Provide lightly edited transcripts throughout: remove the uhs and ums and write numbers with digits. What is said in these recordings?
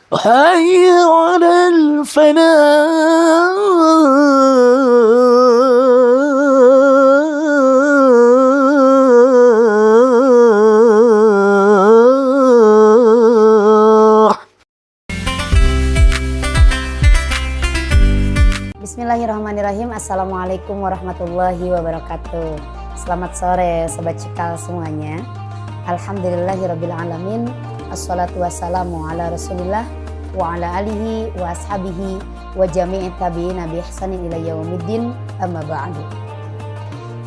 حي على الفلاح. Bismillahirrahmanirrahim. Assalamualaikum warahmatullahi wabarakatuh. Selamat sore Sobat Cikal semuanya. Alhamdulillahirrabbilalamin. Assalatu wassalamu ala rasulillah wa ala alihi wa ashabihi wa jami'i tabi'ina bi ihsanin ila yaumiddin, amma ba'du.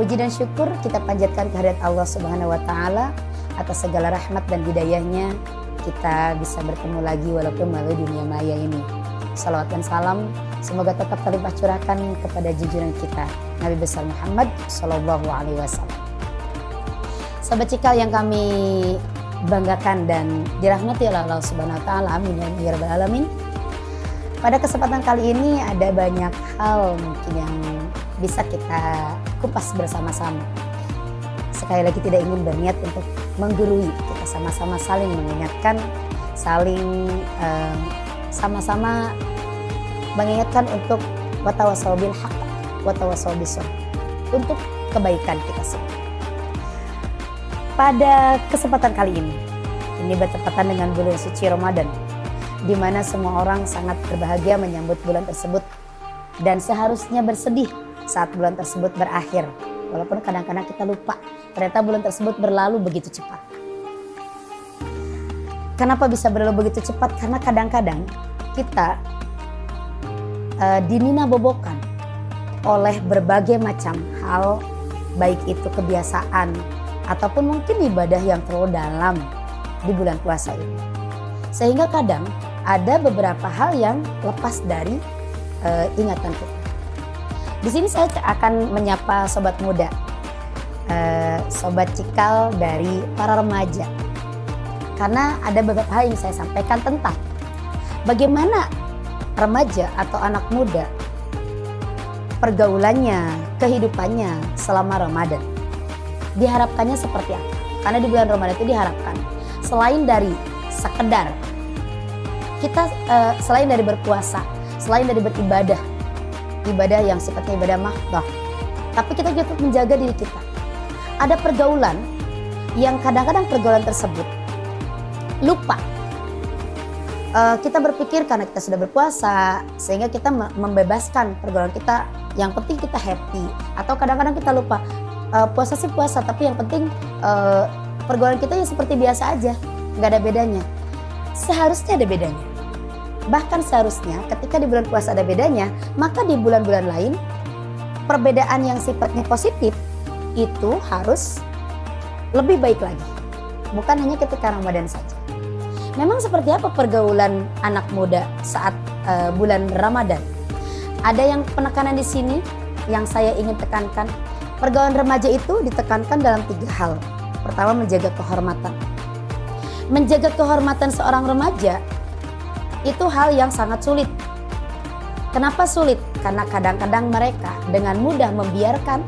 Puji dan syukur kita panjatkan kehadirat Allah Subhanahu wa taala atas segala rahmat dan hidayahnya kita bisa bertemu lagi walaupun melalui dunia maya ini. Salawat dan salam semoga tetap terlimpah curahkan kepada junjungan kita Nabi besar Muhammad Sallallahu Alaihi Wasallam. Sahabat Cikal yang kami banggakan dan dirahmati oleh Allah Subhanahu Wa Taala, amin ya rabbal alamin. Pada kesempatan kali ini ada banyak hal mungkin yang bisa kita kupas bersama-sama. Sekali lagi tidak ingin berniat untuk menggurui, kita sama-sama saling mengingatkan, saling sama-sama mengingatkan untuk watawassaw bil haqq watawassaw bis sabr, untuk kebaikan kita semua. Pada kesempatan kali ini bertepatan dengan bulan suci Ramadan, di mana semua orang sangat berbahagia menyambut bulan tersebut dan seharusnya bersedih saat bulan tersebut berakhir. Walaupun kadang-kadang kita lupa, ternyata bulan tersebut berlalu begitu cepat. Kenapa bisa berlalu begitu cepat? Karena kadang-kadang kita dininabobokan oleh berbagai macam hal, baik itu kebiasaan ataupun mungkin ibadah yang terlalu dalam di bulan puasa ini. Sehingga kadang ada beberapa hal yang lepas dari ingatan kita. Di sini saya akan menyapa sobat muda, sobat Cikal dari para remaja. Karena ada beberapa hal yang saya sampaikan tentang bagaimana remaja atau anak muda pergaulannya, kehidupannya selama Ramadan. Diharapkannya seperti apa? Karena di bulan Ramadan itu diharapkan selain dari sekedar kita selain dari berpuasa, selain dari beribadah, ibadah yang sifatnya ibadah mahdoh, tapi kita juga menjaga diri kita. Ada pergaulan yang kadang-kadang pergaulan tersebut lupa. Kita berpikir karena kita sudah berpuasa sehingga kita membebaskan pergaulan kita, yang penting kita happy. Atau kadang-kadang kita lupa, puasa sih puasa, tapi yang penting pergaulan kita ya seperti biasa aja, nggak ada bedanya. Seharusnya ada bedanya. Bahkan seharusnya ketika di bulan puasa ada bedanya, maka di bulan-bulan lain perbedaan yang sifatnya positif itu harus lebih baik lagi. Bukan hanya ketika Ramadan saja. Memang seperti apa pergaulan anak muda saat bulan Ramadan? Ada yang penekanan di sini yang saya ingin tekankan. Pergaulan remaja itu ditekankan dalam 3 hal. Pertama, menjaga kehormatan. Menjaga kehormatan seorang remaja itu hal yang sangat sulit. Kenapa sulit? Karena kadang-kadang mereka dengan mudah membiarkan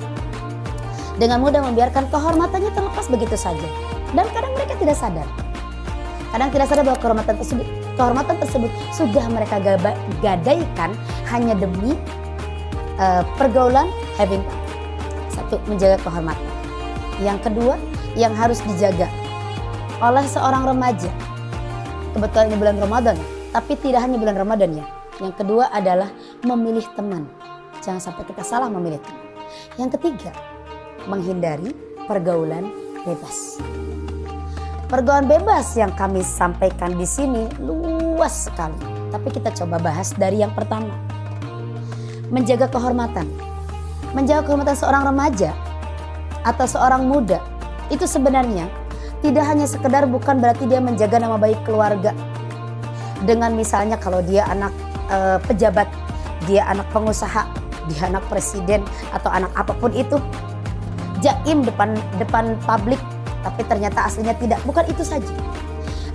kehormatannya terlepas begitu saja. Dan kadang mereka tidak sadar. Kadang tidak sadar bahwa kehormatan tersebut sudah mereka gadaikan hanya demi pergaulan having fun. Satu, menjaga kehormatan. Yang kedua, yang harus dijaga oleh seorang remaja. Kebetulan ini bulan Ramadan, tapi tidak hanya bulan Ramadan ya. Yang kedua adalah memilih teman. Jangan sampai kita salah memilih teman. Yang ketiga, menghindari pergaulan bebas. Pergaulan bebas yang kami sampaikan di sini luas sekali. Tapi kita coba bahas dari yang pertama. Menjaga kehormatan. Menjaga kehormatan seorang remaja atau seorang muda itu sebenarnya tidak hanya sekedar, bukan berarti dia menjaga nama baik keluarga. Dengan misalnya kalau dia anak pejabat, dia anak pengusaha, dia anak presiden atau anak apapun itu, jaim depan publik, tapi ternyata aslinya tidak. Bukan itu saja.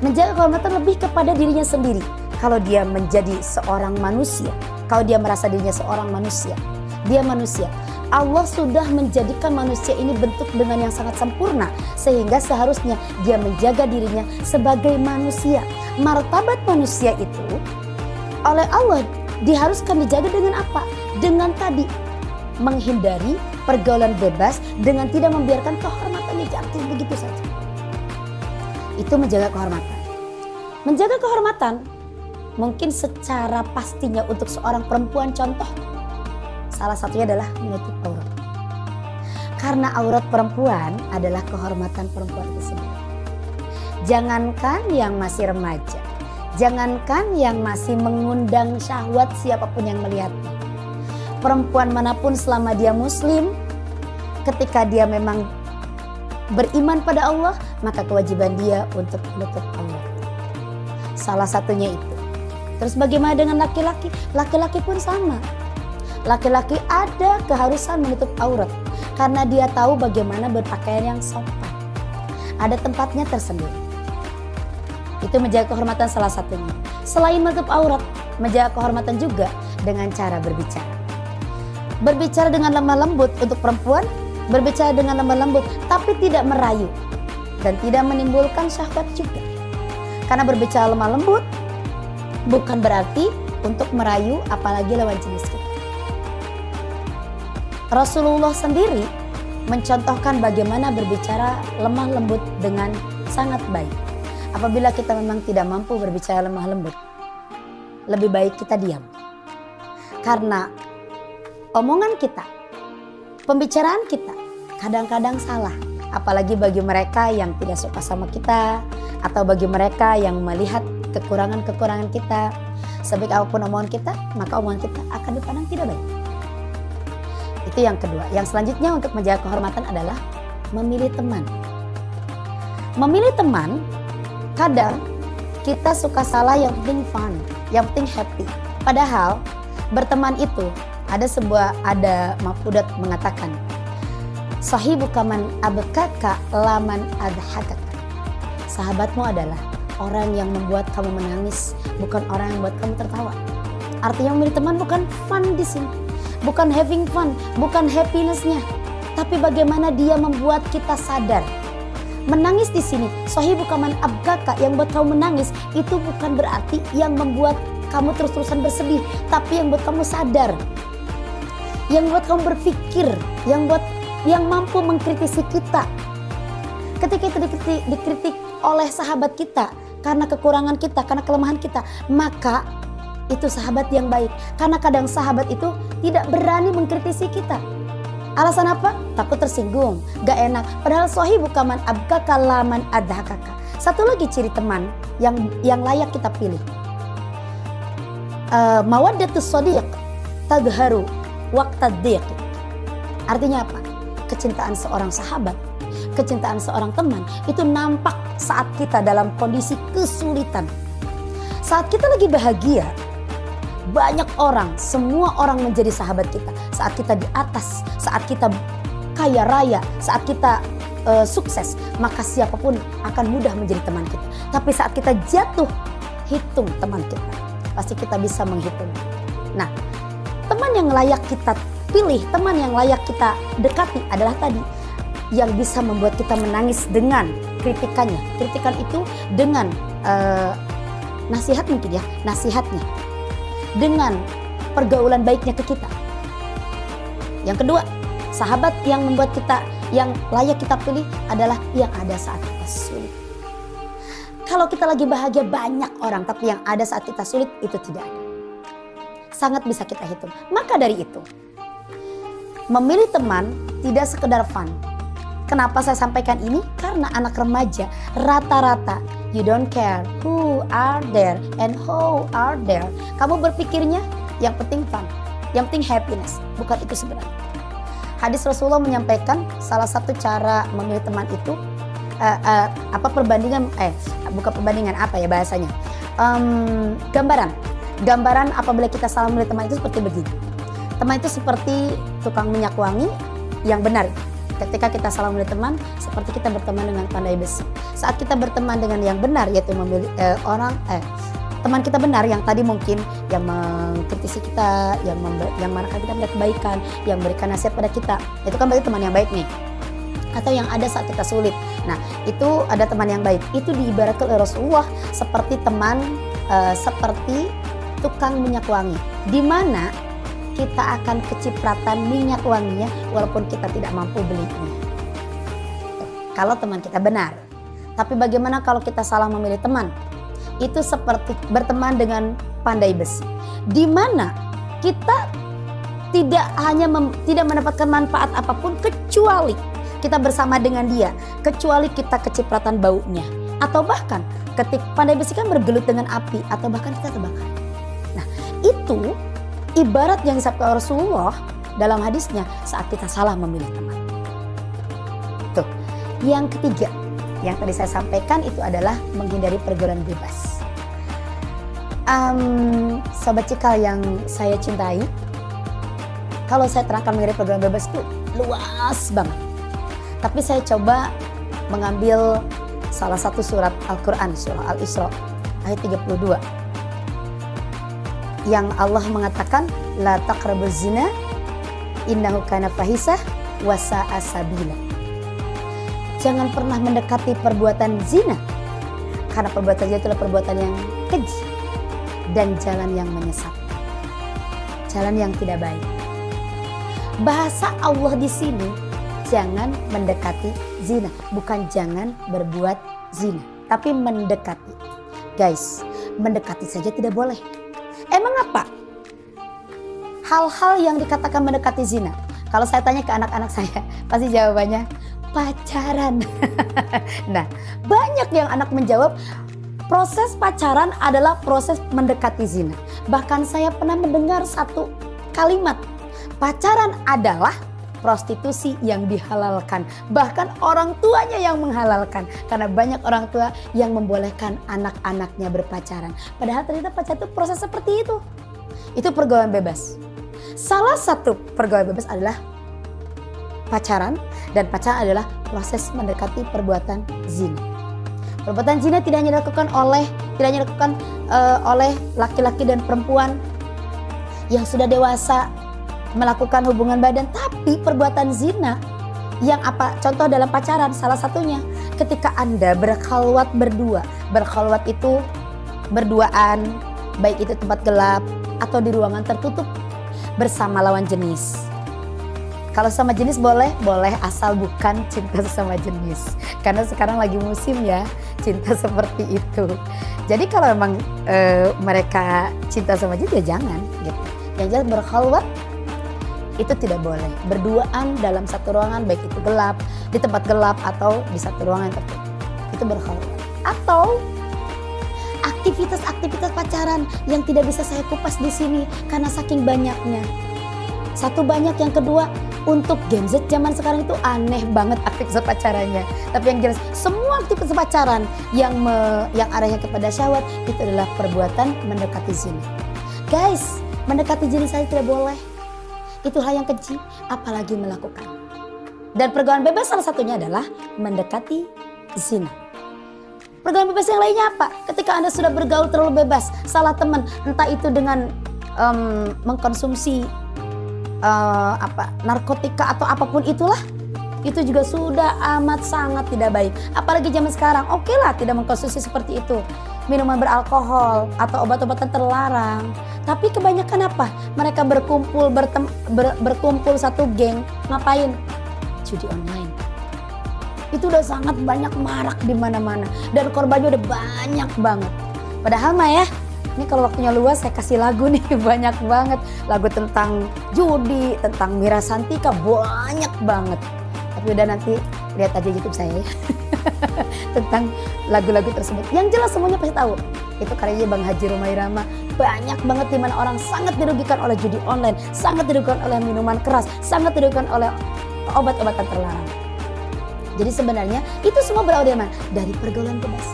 Menjaga kehormatan lebih kepada dirinya sendiri. Kalau dia menjadi seorang manusia, kalau dia merasa dirinya seorang manusia, dia manusia. Allah sudah menjadikan manusia ini bentuk dengan yang sangat sempurna, sehingga seharusnya dia menjaga dirinya sebagai manusia. Martabat manusia itu oleh Allah diharuskan dijaga dengan apa? Dengan tadi menghindari pergaulan bebas, dengan tidak membiarkan kehormatannya jatuh begitu saja. Itu menjaga kehormatan. Menjaga kehormatan mungkin secara pastinya untuk seorang perempuan, contoh salah satunya adalah menutup aurat. Karena aurat perempuan adalah kehormatan perempuan tersebut. Jangankan yang masih remaja, jangankan yang masih mengundang syahwat siapapun yang melihatnya. Perempuan manapun selama dia muslim, ketika dia memang beriman pada Allah, maka kewajiban dia untuk menutup aurat. Salah satunya itu. Terus bagaimana dengan laki-laki? Laki-laki pun sama. Laki-laki ada keharusan menutup aurat karena dia tahu bagaimana berpakaian yang sopan. Ada tempatnya tersendiri. Itu menjaga kehormatan salah satunya. Selain menutup aurat, menjaga kehormatan juga dengan cara berbicara. Berbicara dengan lemah lembut untuk perempuan, berbicara dengan lemah lembut tapi tidak merayu dan tidak menimbulkan syahwat juga. Karena berbicara lemah lembut bukan berarti untuk merayu apalagi lawan jenis kita. Rasulullah sendiri mencontohkan bagaimana berbicara lemah lembut dengan sangat baik. Apabila kita memang tidak mampu berbicara lemah lembut, lebih baik kita diam. Karena omongan kita, pembicaraan kita kadang-kadang salah. Apalagi bagi mereka yang tidak suka sama kita, atau bagi mereka yang melihat kekurangan-kekurangan kita. Sebaik apapun omongan kita, maka omongan kita akan dipandang tidak baik. Itu yang kedua. Yang selanjutnya untuk menjaga kehormatan adalah memilih teman. Memilih teman, kadang kita suka salah yang penting fun, yang penting happy. Padahal berteman itu ada mafhudat mengatakan, sahibuka man abkaka laman adhakaka. Sahabatmu adalah orang yang membuat kamu menangis, bukan orang yang membuat kamu tertawa. Artinya memilih teman bukan fun di sini, bukan having fun, bukan happiness-nya, tapi bagaimana dia membuat kita sadar. Menangis di sini, sahibuka man abkaka, yang buat kamu menangis itu bukan berarti yang membuat kamu terus-terusan bersedih, tapi yang buat kamu sadar, yang buat kamu berpikir, yang mampu mengkritisi kita. Ketika itu dikritik oleh sahabat kita karena kekurangan kita, karena kelemahan kita, maka itu sahabat yang baik. Karena kadang sahabat itu tidak berani mengkritisi kita. Alasan apa? Takut tersinggung, gak enak. Padahal sahibuka man abkaka laman adhakaka. Satu lagi ciri teman yang layak kita pilih. Mawaddatus shadiq tadharu waqtad dhiq. Artinya apa? Kecintaan seorang sahabat, kecintaan seorang teman itu nampak saat kita dalam kondisi kesulitan. Saat kita lagi bahagia, banyak orang, semua orang menjadi sahabat kita. Saat kita di atas, saat kita kaya raya, saat kita sukses, maka siapapun akan mudah menjadi teman kita. Tapi saat kita jatuh, hitung teman kita. Pasti kita bisa menghitung. Nah, teman yang layak kita pilih, teman yang layak kita dekati adalah tadi yang bisa membuat kita menangis dengan kritikannya. Kritikan itu dengan nasihat mungkin ya, nasihatnya. Dengan pergaulan baiknya ke kita. Yang kedua, sahabat yang membuat kita, yang layak kita pilih adalah yang ada saat kita sulit. Kalau kita lagi bahagia banyak orang, tapi yang ada saat kita sulit itu tidak ada. Sangat bisa kita hitung. Maka dari itu, memilih teman tidak sekedar fun. Kenapa saya sampaikan ini? Karena anak remaja rata-rata you don't care who are there and how are there. Kamu berpikirnya yang penting fun, yang penting happiness. Bukan itu sebenarnya. Hadis Rasulullah menyampaikan salah satu cara memilih teman itu gambaran apabila kita salah memilih teman itu seperti begini. Teman itu seperti tukang minyak wangi yang benar. Ketika kita salah memilih teman, seperti kita berteman dengan pandai besi. Saat kita berteman dengan yang benar, yaitu memilih teman kita benar yang tadi mungkin yang mengkritisi kita, yang marahkan kita pada kebaikan, yang memberikan nasihat pada kita, itu kan berarti teman yang baik nih. Atau yang ada saat kita sulit. Nah, itu ada teman yang baik. Itu diibaratkan oleh Rasulullah seperti teman, seperti tukang minyak wangi, di mana kita akan kecipratan minyak wanginya walaupun kita tidak mampu belinya. Kalau teman kita benar. Tapi bagaimana kalau kita salah memilih teman? Itu seperti berteman dengan pandai besi, di mana kita tidak hanya tidak mendapatkan manfaat apapun kecuali kita bersama dengan dia, kecuali kita kecipratan baunya, atau bahkan ketika pandai besi kan bergelut dengan api, atau bahkan kita terbakar. Nah, itu ibarat yang disabda Rasulullah dalam hadisnya saat kita salah memilih teman. Tuh, yang ketiga yang tadi saya sampaikan itu adalah menghindari pergaulan bebas. Sobat Cikal yang saya cintai, kalau saya terangkan menghindari pergaulan bebas itu luas banget. Tapi saya coba mengambil salah satu surat Al-Quran, surah Al-Isra ayat 32. Yang Allah mengatakan, la taqrabuz zina innahu kana fahisah wa sa'a sabila. Jangan pernah mendekati perbuatan zina, karena perbuatan zina itulah perbuatan yang keji dan jalan yang menyesatkan, jalan yang tidak baik. Bahasa Allah di sini, jangan mendekati zina, bukan jangan berbuat zina, tapi mendekati. Guys, mendekati saja tidak boleh. Emang apa hal-hal yang dikatakan mendekati zina? Kalau saya tanya ke anak-anak saya, pasti jawabannya pacaran. Nah, banyak yang anak menjawab proses pacaran adalah proses mendekati zina. Bahkan saya pernah mendengar satu kalimat, pacaran adalah prostitusi yang dihalalkan. Bahkan orang tuanya yang menghalalkan. Karena banyak orang tua yang membolehkan anak-anaknya berpacaran. Padahal ternyata pacaran itu proses seperti itu. Itu pergaulan bebas. Salah satu pergaulan bebas adalah pacaran, dan pacaran adalah proses mendekati perbuatan zina. Perbuatan zina tidak hanya dilakukan oleh laki-laki dan perempuan yang sudah dewasa melakukan hubungan badan, tapi perbuatan zina yang apa? Contoh dalam pacaran salah satunya ketika Anda berkhalwat berdua. Berkhalwat itu berduaan, baik itu tempat gelap atau di ruangan tertutup bersama lawan jenis. Kalau sama jenis boleh asal bukan cinta sesama jenis. Karena sekarang lagi musim ya cinta seperti itu. Jadi kalau memang mereka cinta sama jenis ya jangan gitu. Yang jelas berkhalwat itu tidak boleh. Berduaan dalam satu ruangan baik itu gelap, di tempat gelap atau di satu ruangan tertutup. Itu berkhalwat. Atau aktivitas-aktivitas pacaran yang tidak bisa saya kupas di sini karena saking banyaknya. Satu banyak, yang kedua untuk Gen Z zaman sekarang itu aneh banget aktivitas pacarannya. Tapi yang jelas semua aktivitas pacaran yang arahnya kepada syahwat itu adalah perbuatan mendekati zina. Guys, mendekati zina saya tidak boleh. Itu hal yang keji, apalagi melakukan. Dan pergaulan bebas salah satunya adalah mendekati zina. Pergaulan bebas yang lainnya apa? Ketika Anda sudah bergaul terlalu bebas, salah teman, entah itu dengan mengkonsumsi narkotika atau apapun itulah, itu juga sudah amat sangat tidak baik. Apalagi zaman sekarang, oke lah tidak mengkonsumsi seperti itu, minuman beralkohol atau obat-obatan terlarang. Tapi kebanyakan apa? Mereka berkumpul satu geng, ngapain? Judi online. Itu udah sangat banyak marak di mana-mana dan korbannya udah banyak banget. Padahal mah ya, ini kalau waktunya luas saya kasih lagu nih banyak banget. Lagu tentang judi, tentang Mira Santika banyak banget. Tapi udah nanti lihat aja YouTube saya ya. Tentang lagu-lagu tersebut. Yang jelas semuanya pasti tahu. Itu karyanya Bang Haji Romai Rama. Banyak banget di mana orang sangat dirugikan oleh judi online, sangat dirugikan oleh minuman keras, sangat dirugikan oleh obat-obatan terlarang. Jadi sebenarnya itu semua berawal dari mana? Dari pergaulan bebas.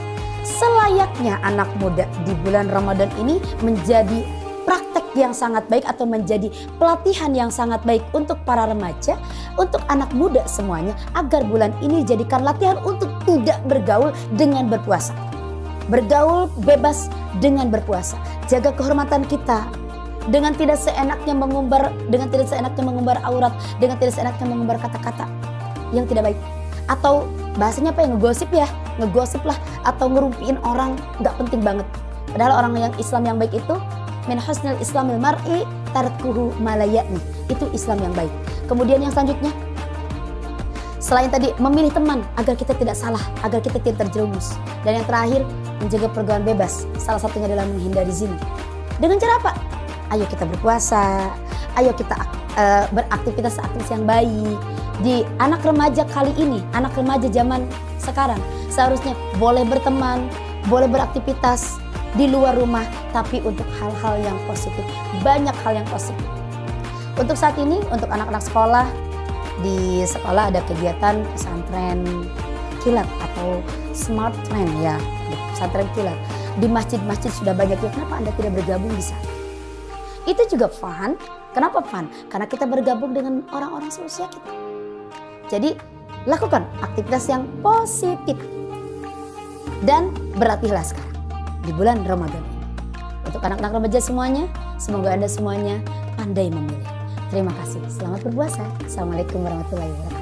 Selayaknya anak muda di bulan Ramadan ini menjadi praktek yang sangat baik atau menjadi pelatihan yang sangat baik untuk para remaja, untuk anak muda semuanya, agar bulan ini dijadikan latihan untuk tidak bergaul dengan berpuasa. Bergaul bebas dengan berpuasa. Jaga kehormatan kita dengan tidak seenaknya mengumbar aurat, dengan tidak seenaknya mengumbar kata-kata yang tidak baik. Atau bahasanya apa ya, ngegosip lah atau ngerumpiin orang, nggak penting banget. Padahal orang yang Islam yang baik itu min husnil islamil mar'i tarkuhu malayani. Itu Islam yang baik. Kemudian yang selanjutnya, selain tadi memilih teman agar kita tidak salah, agar kita tidak terjerumus. Dan yang terakhir, menjaga pergaulan bebas. Salah satunya adalah menghindari zina. Dengan cara apa? Ayo kita berpuasa, ayo kita beraktivitas yang baik. Di anak remaja kali ini, anak remaja zaman sekarang, seharusnya boleh berteman, boleh beraktivitas di luar rumah, tapi untuk hal-hal yang positif. Banyak hal yang positif. Untuk saat ini, untuk anak-anak sekolah, di sekolah ada kegiatan pesantren kilat atau smart trend ya, pesantren kilat. Di masjid-masjid sudah banyak ya, kenapa Anda tidak bergabung di sana? Itu juga fun. Kenapa fun? Karena kita bergabung dengan orang-orang seusia kita. Jadi lakukan aktivitas yang positif dan berlatihlah sekarang di bulan Ramadan ini. Untuk anak-anak remaja semuanya, semoga Anda semuanya pandai memilih. Terima kasih. Selamat berpuasa. Assalamualaikum warahmatullahi wabarakatuh.